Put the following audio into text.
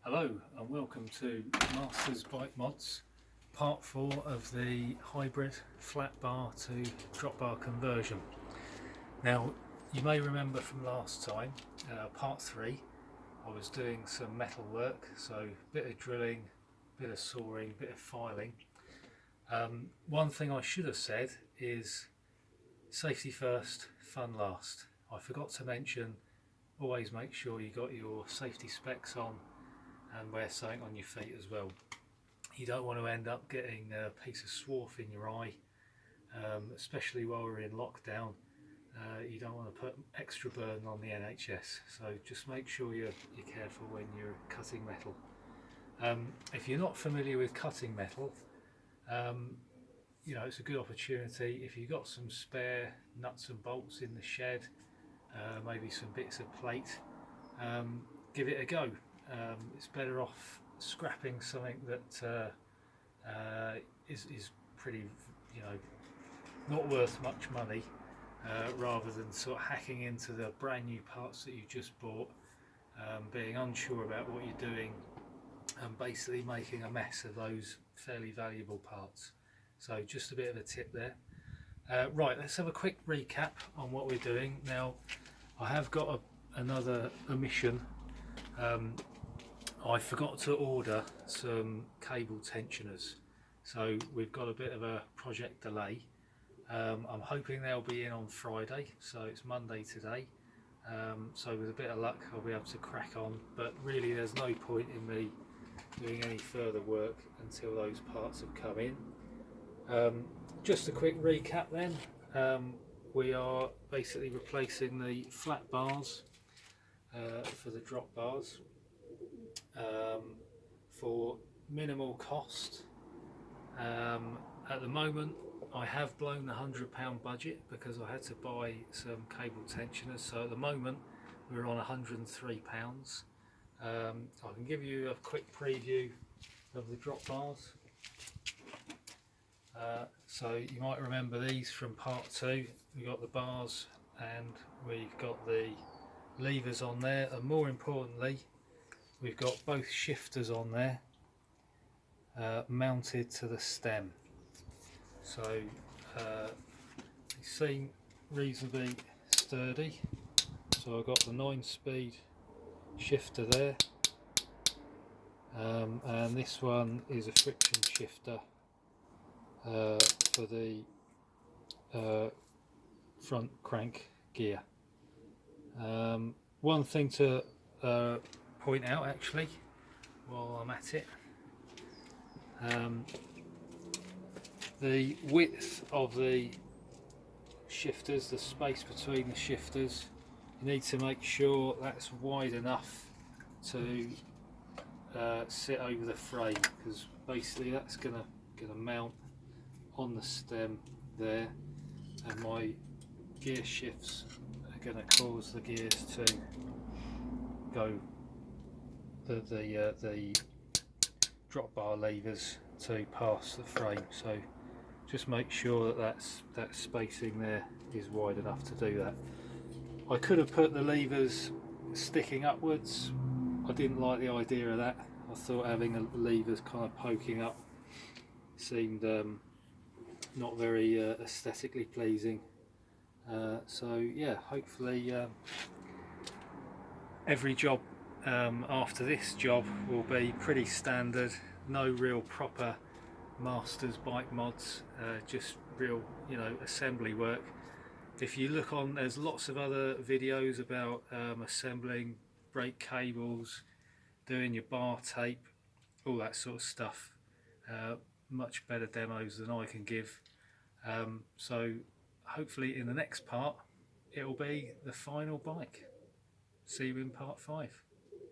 Hello and welcome to Masters Bike Mods, part 4 of the hybrid flat bar to drop bar conversion. Now you may remember from last time, part 3, I was doing some metal work, so a bit of drilling, bit of sawing, bit of filing. One thing I should have said is safety first, fun last. I forgot to mention, always make sure you got your safety specs on and wear something on your feet as well. You don't want to end up getting a piece of swarf in your eye, especially while we're in lockdown. You don't want to put extra burden on the NHS, so just make sure you're careful when you're cutting metal. If you're not familiar with cutting metal, it's a good opportunity. If you've got some spare nuts and bolts in the shed, maybe some bits of plate, give it a go. It's better off scrapping something that is pretty, not worth much money, rather than sort of hacking into the brand new parts that you just bought, being unsure about what you're doing, and basically making a mess of those fairly valuable parts. So just a bit of a tip there. Right, let's have a quick recap on what we're doing. Now, I have got another omission. I forgot to order some cable tensioners, so we've got a bit of a project delay. I'm hoping they'll be in on Friday, so it's Monday today. So with a bit of luck I'll be able to crack on, but really there's no point in me doing any further work until those parts have come in. Just a quick recap then. We are basically replacing the flat bars for the drop bars for minimal cost. At the moment I have blown the £100 budget because I had to buy some cable tensioners, so at the moment we're on £103. I can give you a quick preview of the drop bars. So you might remember these from part 2. We've got the bars and we've got the levers on there, and more importantly we've got both shifters on there, mounted to the stem. So they seem reasonably sturdy. So I've got the 9-speed shifter there, and this one is a friction shifter for the front crank gear. One thing to point out actually while I'm at it, the width of the shifters, the space between the shifters, you need to make sure that's wide enough to sit over the frame, because basically that's gonna mount on the stem there, and my gear shifts are going to cause the gears to go, the drop bar levers to pass the frame. So just make sure that spacing there is wide enough to do that. I could have put the levers sticking upwards. I didn't like the idea of that. I thought having the levers kind of poking up seemed not very aesthetically pleasing. So yeah, hopefully every job after this job will be pretty standard. No real proper Masters bike mods, just real assembly work. If you look on, there's lots of other videos about assembling brake cables, doing your bar tape, all that sort of stuff. Much better demos than I can give. So hopefully in the next part it will be the final bike. See you in part 5.